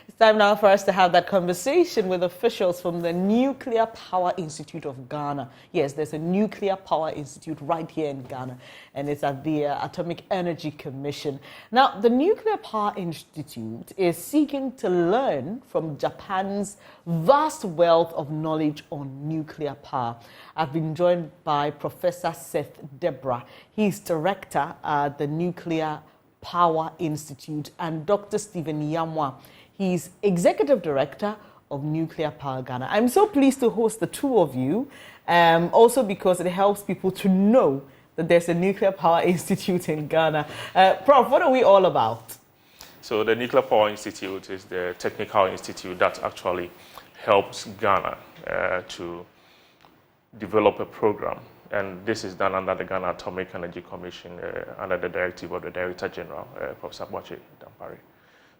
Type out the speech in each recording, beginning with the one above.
It's time now for us to have that conversation with officials from the Nuclear Power Institute of Ghana. Yes, there's a Nuclear Power Institute right here in Ghana, and it's at the Atomic Energy Commission. Now, the Nuclear Power Institute is seeking to learn from Japan's vast wealth of knowledge on nuclear power. I've been joined by Professor Seth Deborah. He's director at the Nuclear Power Institute, and Dr. Stephen Yamwa. He's executive director of Nuclear Power Ghana. I'm so pleased to host the two of you, also because it helps people to know that there's a Nuclear Power Institute in Ghana. Prof, what are we all about? So the Nuclear Power Institute is the technical institute that actually helps Ghana to develop a program. And this is done under the Ghana Atomic Energy Commission, under the directive of the Director General, Professor Boache Dampare.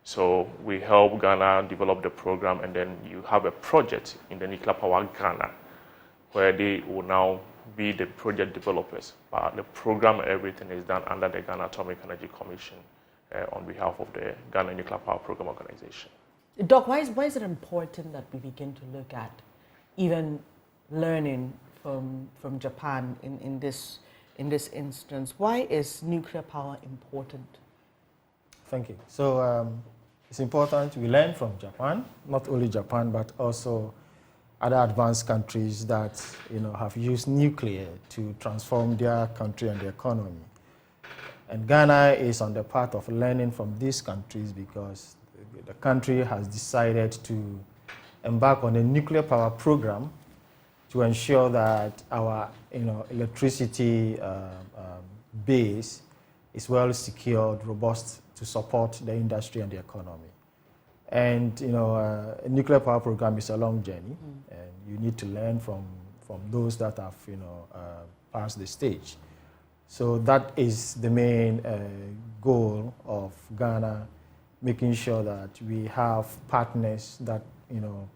So we help Ghana develop the program, and then you have a project in the Nuclear Power Ghana, where they will now be the project developers. But the program and everything is done under the Ghana Atomic Energy Commission on behalf of the Ghana Nuclear Power Program Organization. Doc, why is it important that we begin to look at even learning from Japan in this instance? Why is nuclear power important? Thank you. So it's important we learn from Japan, not only Japan, but also other advanced countries that have used nuclear to transform their country and the economy. And Ghana is on the path of learning from these countries because the country has decided to embark on a nuclear power program to ensure that our electricity base is well secured, robust to support the industry and the economy. And a nuclear power program is a long journey, and you need to learn from those that have passed the stage. So that is the main goal of Ghana, making sure that we have partners that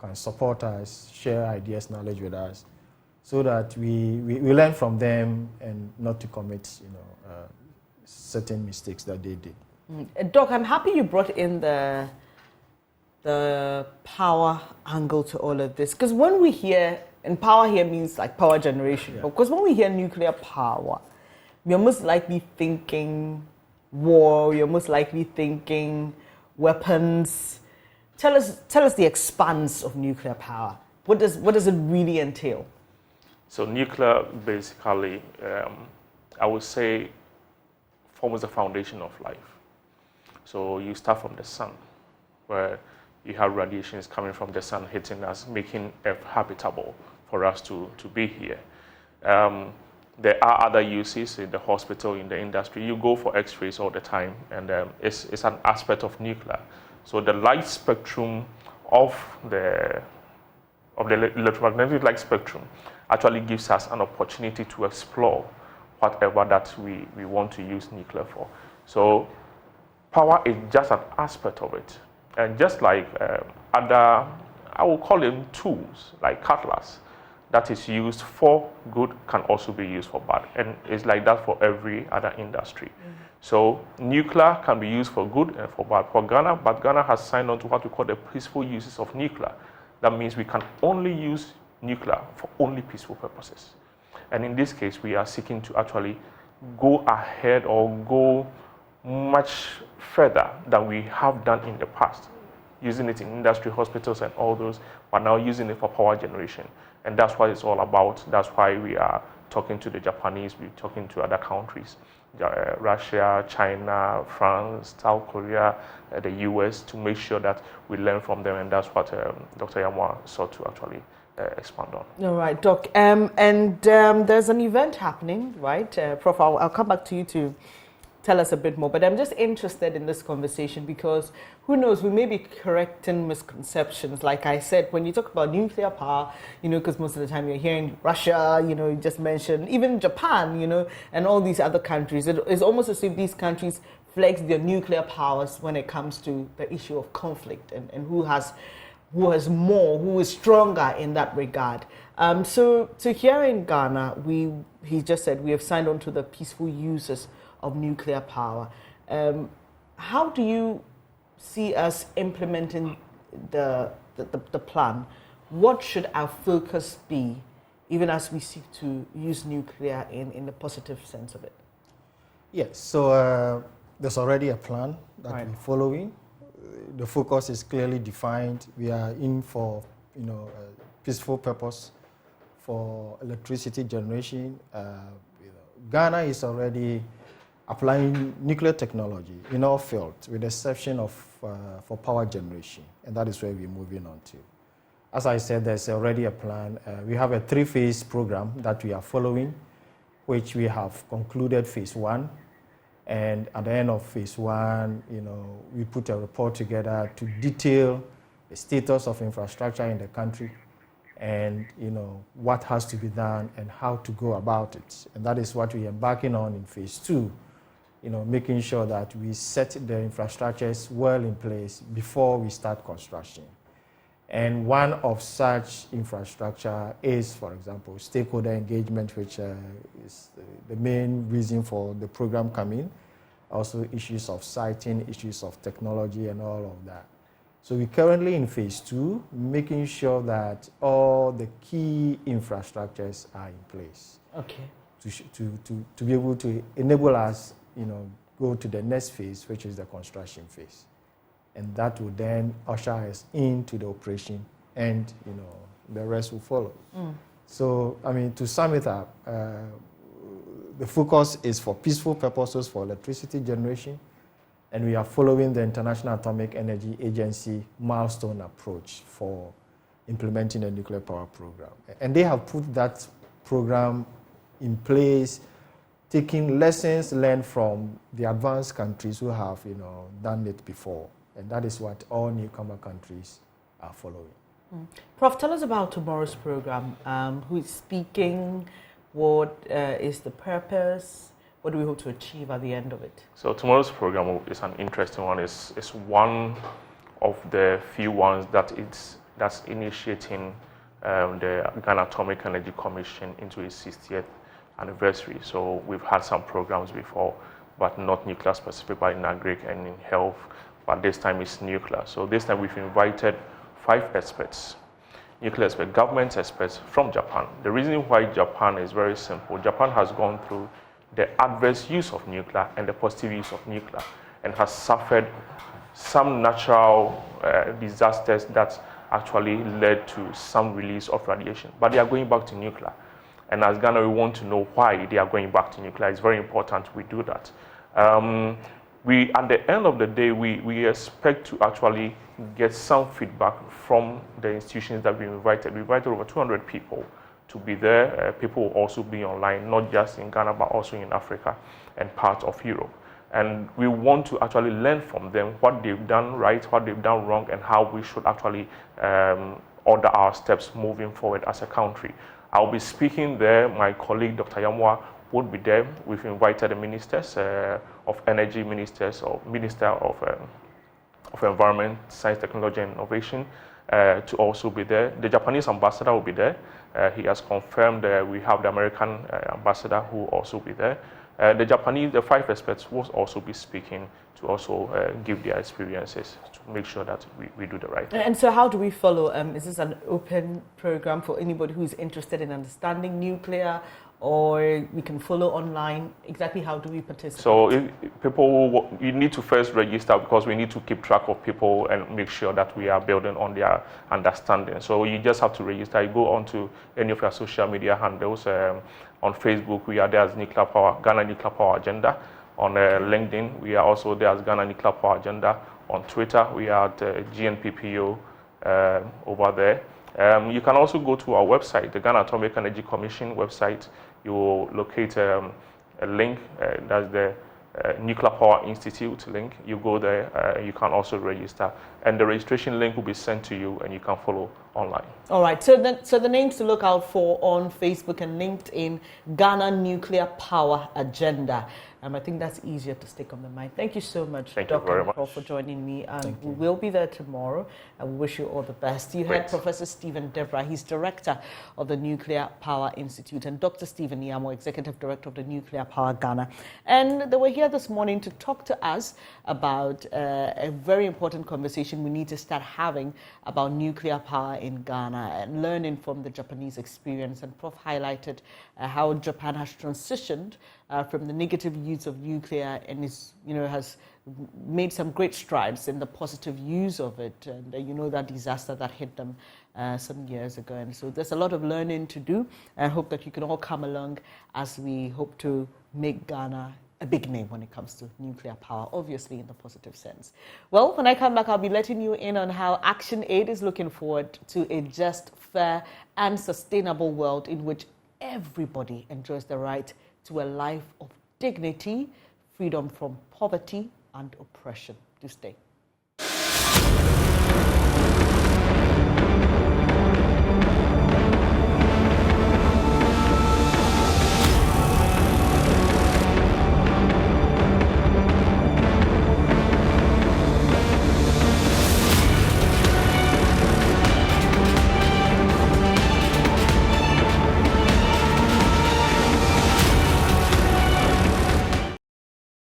can support us, share ideas, knowledge with us, so that we learn from them and not to commit certain mistakes that they did. Doc, I'm happy you brought in the power angle to all of this, because when we hear, and power here means like power generation, because when we hear nuclear power, you're most likely thinking war, you're most likely thinking weapons. Tell us the expanse of nuclear power. What does it really entail? So nuclear, basically, I would say, forms the foundation of life. So you start from the sun, where you have radiations coming from the sun hitting us, making Earth habitable for us to be here. There are other uses in the hospital, in the industry. You go for X-rays all the time, and it's an aspect of nuclear. So the light spectrum of the electromagnetic light spectrum actually gives us an opportunity to explore whatever that we want to use nuclear for. So power is just an aspect of it. And just like other, I will call them tools, like cutlass, that is used for good can also be used for bad. And it's like that for every other industry. So nuclear can be used for good and for bad. For Ghana, but Ghana has signed on to what we call the peaceful uses of nuclear. That means we can only use nuclear for only peaceful purposes. And in this case, we are seeking to actually go ahead or go much further than we have done in the past, using it in industry, hospitals, and all those, but now using it for power generation. And that's what it's all about. That's why we are talking to the Japanese, we're talking to other countries, Russia, China, France, South Korea, the US, to make sure that we learn from them. And that's what Dr. Yamwa sought to actually expand on. All right, Doc. And there's an event happening, right? Prof, I'll come back to you to tell us a bit more. But I'm just interested in this conversation because who knows, we may be correcting misconceptions. Like I said, when you talk about nuclear power, because most of the time you're hearing Russia, you just mentioned, even Japan, and all these other countries. It's almost as if these countries flex their nuclear powers when it comes to the issue of conflict and who has more, who is stronger in that regard. So here in Ghana, he just said we have signed on to the peaceful uses of nuclear power. How do you see us implementing the plan, what should our focus be, even as we seek to use nuclear in the positive sense of it? Yes, so there's already a plan that Right. we're following. The focus is clearly defined. We are in for peaceful purpose for electricity generation. Ghana is already applying nuclear technology in all fields, with the exception of for power generation, and that is where we're moving on to. As I said, there's already a plan. We have a 3-phase program that we are following, which we have concluded phase 1. And at the end of phase 1, we put a report together to detail the status of infrastructure in the country and, what has to be done and how to go about it. And that is what we are embarking on in phase 2, making sure that we set the infrastructures well in place before we start construction. And one of such infrastructure is, for example, stakeholder engagement, which is the main reason for the program coming. Also issues of siting, issues of technology and all of that. So we're currently in phase 2, making sure that all the key infrastructures are in place. Okay. To be able to enable us, go to the next phase, which is the construction phase. And that will then usher us into the operation, and the rest will follow. So, to sum it up, the focus is for peaceful purposes for electricity generation, and we are following the International Atomic Energy Agency milestone approach for implementing a nuclear power program. And they have put that program in place, taking lessons learned from the advanced countries who have done it before. And that is what all newcomer countries are following. Prof, tell us about tomorrow's program. Who is speaking? What is the purpose? What do we hope to achieve at the end of it? So tomorrow's program is an interesting one. It's one of the few ones that's initiating the Ghana Atomic Energy Commission into its 60th anniversary. So we've had some programs before, but not nuclear specific, but in agri and in health. But this time it's nuclear. So this time we've invited 5 experts, nuclear experts, government experts from Japan. The reason why Japan is very simple. Japan has gone through the adverse use of nuclear and the positive use of nuclear, and has suffered some natural disasters that actually led to some release of radiation. But they are going back to nuclear. And as Ghana, we want to know why they are going back to nuclear. It's very important we do that. At the end of the day, we expect to actually get some feedback from the institutions that we invited. We invited over 200 people to be there. People will also be online, not just in Ghana, but also in Africa and parts of Europe. And we want to actually learn from them what they've done right, what they've done wrong, and how we should actually order our steps moving forward as a country. I'll be speaking there. My colleague, Dr. Yamwa, would be there. We've invited the ministers of energy, ministers or Minister of Environment, Science, Technology and Innovation to also be there. The Japanese ambassador will be there. He has confirmed we have the American ambassador who will also be there. The 5 experts will also be speaking to also give their experiences to make sure that we do the right thing. And so how do we follow? Is this an open program for anybody who's interested in understanding nuclear, or we can follow online? Exactly how do we participate? So you need to first register, because we need to keep track of people and make sure that we are building on their understanding. So you just have to register. You go onto any of your social media handles. On Facebook, we are there as Ghana Nuclear Power Agenda. On LinkedIn, we are also there as Ghana Nuclear Power Agenda. On Twitter, we are at GNPPO over there. You can also go to our website, the Ghana Atomic Energy Commission website. You will locate a link, that's the Nuclear Power Institute link. You go there, you can also register. And the registration link will be sent to you, and you can follow online. All right, so the names to look out for on Facebook and LinkedIn, Ghana Nuclear Power Agenda. I think that's easier to stick on the mind. Thank you so much, Thank you Dr. very much. for joining me. And Thank we you. will be there tomorrow. And we wish you all the best. You heard Great. Professor Stephen Debra. He's director of the Nuclear Power Institute, and Dr. Stephen Yamo, executive director of the Nuclear Power Ghana. And they were here this morning to talk to us about a very important conversation we need to start having about nuclear power in Ghana and learning from the Japanese experience. And Prof highlighted how Japan has transitioned from the negative use of nuclear and has made some great strides in the positive use of it. And that disaster that hit them some years ago. And so there's a lot of learning to do. I hope that you can all come along as we hope to make Ghana a big name when it comes to nuclear power, obviously in the positive sense. Well, when I come back, I'll be letting you in on how Action Aid is looking forward to a just, fair, and sustainable world in which everybody enjoys the right to a life of dignity, freedom from poverty and oppression. Do stay.